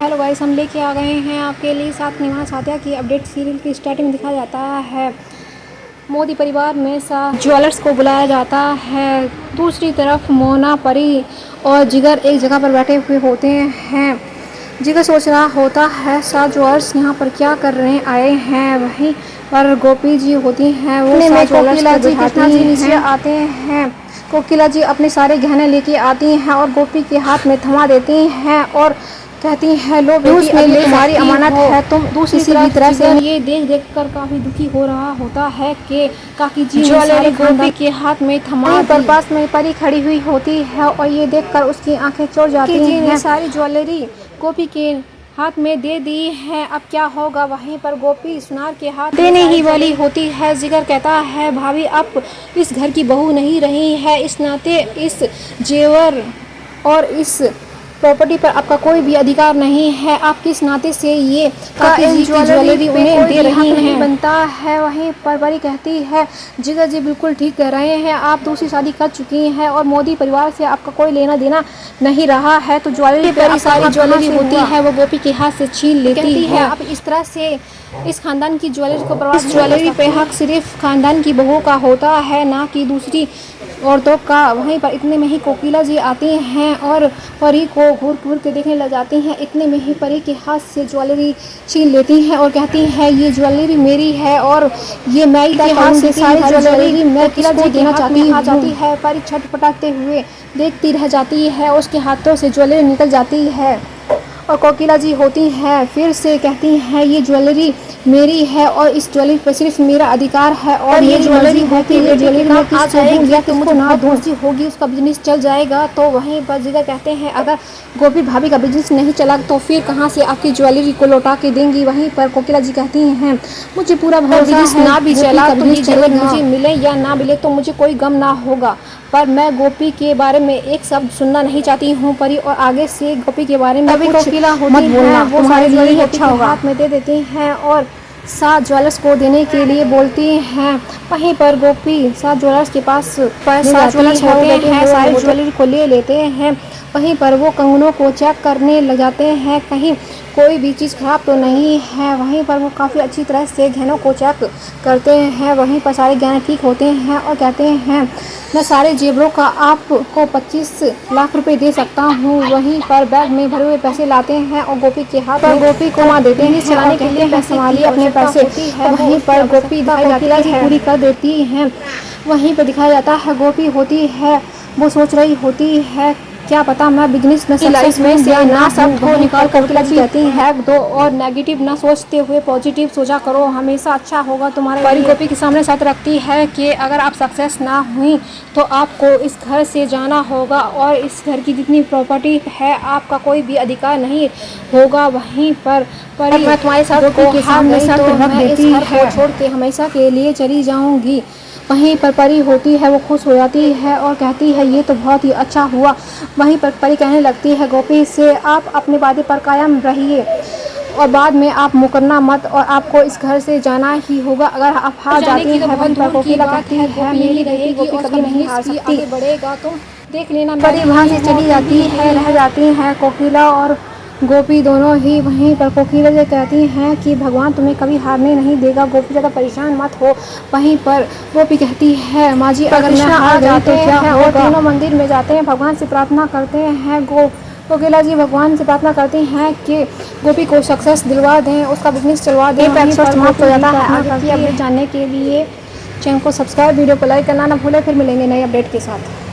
Hello guys, हम लेके आ गए हैं आपके लिए साथ निभा साथिया की अपडेट। सीरियल की स्टार्टिंग दिखाया जाता है। मोदी परिवार में ज्वेलर्स को बुलाया जाता है। दूसरी तरफ मोना, परी और जिगर एक जगह पर बैठे हुए होते हैं। जिगर सोच रहा होता है सात ज्वेलर्स यहाँ पर क्या कर रहे आए हैं। वहीं पर गोपी जी होती हैं, वो कोकिला जी कृष्णा जी नीचे आते हैं। कोकिला जी अपने सारे गहने लेके आती हैं और गोपी के हाथ में थमा देती हैं और कहती है, लो बेटी, अब तुम्हारी अमानत है, तुम दूसरी तरह से। ये देख कर काफी दुखी हो रहा होता है कि काकी जी ज्वेलरी गोपी के हाथ में थमा दी। पर पास में परी खड़ी हुई होती है और ये देखकर उसकी आंखें चौड़ जाती हैं। सारी ज्वेलरी गोपी के हाथ में दे दी है, अब क्या होगा। वहीं पर गोपी सुनार के हाथ देने ही वाली होती है। जिगर कहता है, भाभी अब इस घर की बहू नहीं रही है, इस नाते इस जेवर और इस प्रॉपर्टी पर आपका कोई भी अधिकार नहीं है। आप किस नाते से ये ज्वेलरी उन्हें दे रही हैं? बनता है। वहीं पर परी कहती है, जिगर जी बिल्कुल ठीक कह रहे हैं, आप दूसरी शादी कर चुकी हैं और मोदी परिवार से आपका कोई लेना देना नहीं रहा है। तो ज्वेलरी पर सारी ज्वेलरी होती है वो गोपी के हाथ से छीन लेती है। आप इस तरह से इस खानदान की ज्वेलरी को बर्बाद, इस ज्वेलरी पे हक सिर्फ खानदान की बहू का होता है, ना कि दूसरी औरतों का। वहीं पर इतने में ही कोकिला जी आती हैं और परी को घूर घूर के देखने लग जाती हैं। इतने में ही परी के हाथ से ज्वेलरी छीन लेती हैं और कहती हैं, ये ज्वेलरी मेरी है और ये मैं के हाथ से सारी ज्वेलरी मैं कोकिला जी देना चाहती आ जाती है। परी छटपटाते हुए देखती रह जाती है, उसके हाथों से ज्वेलरी निकल जाती है और कोकिला जी होती हैं, फिर से कहती हैं, ये ज्वेलरी मेरी है और इस ज्वेलरी पर सिर्फ मेरा अधिकार है और ये ज्वेलरी होती है ज्वेलरी में आ जाएगी या मुझे ना दोस्ती होगी, उसका बिजनेस चल जाएगा। तो वहीं पर जिगर कहते हैं, अगर गोपी भाभी का बिजनेस नहीं चला तो फिर कहाँ से आपकी ज्वेलरी को लौटा के देंगी। वहीं पर कोकिला जी कहती हैं, मुझे पूरा भरोसा है, ना भी चला तो ये ज्वेलरी मुझे मिले या ना मिले तो मुझे कोई गम ना होगा, पर मैं गोपी के बारे में एक शब्द सुनना नहीं चाहती हूँ परी, और आगे से गोपी के बारे में कुछ मत बोलना, वो सारी ज्वेलरी अच्छा होगा हाथ में दे देती हैं और सात ज्वेलर्स को देने के लिए बोलती हैं। वहीं पर गोपी सात ज्वेलर्स के पास सात ज्वेलर्स होते हैं, सारी ज्वेलरी को ले लेते हैं। वहीं पर वो कंगनों को चेक करने लग जाते हैं, कहीं कोई भी चीज़ खराब तो नहीं है। वहीं पर वो काफ़ी अच्छी तरह से गहनों को चेक करते हैं। वहीं पर सारे गहने ठीक होते हैं और कहते हैं, मैं सारे जेवरों का आपको 25 लाख रुपए दे सकता हूँ। वहीं पर बैग में भरे हुए पैसे लाते हैं और गोपी के हाथ पर गोपी को मार देते हैं, चलाने के लिए पैसे संभालिए अपने पैसे। वहीं पर गोपी कोकिला जी पूरी कर देती हैं। वहीं पर दिखाया जाता है, गोपी होती है, वो सोच रही होती है, क्या पता मैं बिजनेस में लाइफ में से ना सब को निकाल कर कहती है दो, और नेगेटिव ना सोचते हुए पॉजिटिव सोचा करो, हमेशा अच्छा होगा तुम्हारे। परी गोपी के सामने शर्त रखती है कि अगर आप सक्सेस ना हुई तो आपको इस घर से जाना होगा और इस घर की जितनी प्रॉपर्टी है आपका कोई भी अधिकार नहीं होगा। वहीं पर परी, मैं तुम्हारे साथ के सामने शर्त रख देती है, छोड़ के हमेशा के लिए चली जाऊंगी। वहीं पर परी होती है, वो खुश हो जाती है और कहती है, ये तो बहुत ही अच्छा हुआ। वहीं पर परी कहने लगती है गोपी से, आप अपने वादे पर कायम रहिए और बाद में आप मुकरना मत और आपको इस घर से जाना ही होगा। अगर आप हार जाती हैं, वहीं पर कोकिला कहती है, मेरी बेटी गोपी कभी नहीं हार सकती, बढ़ेगा तो देख लेना। परी वहाँ से चली जाती है, रह जाती हैं कोकिला और गोपी दोनों ही। वहीं पर कोकिला जी कहती हैं कि भगवान तुम्हें कभी हारने नहीं देगा, गोपी ज़्यादा परेशान मत हो। वहीं पर गोपी कहती है, माँ जी अगर मैं हार जाते हैं और तीनों मंदिर में जाते हैं, भगवान से प्रार्थना करते हैं। कोकिला जी भगवान से प्रार्थना करती हैं कि गोपी को सक्सेस दिलवा दें, उसका बिजनेस चलवा दें। समाप्त हो जाता है। आगे की अपडेट जानने के लिए चैनल को सब्सक्राइब, वीडियो को लाइक करना ना भूलें। फिर मिलेंगे नए अपडेट के साथ।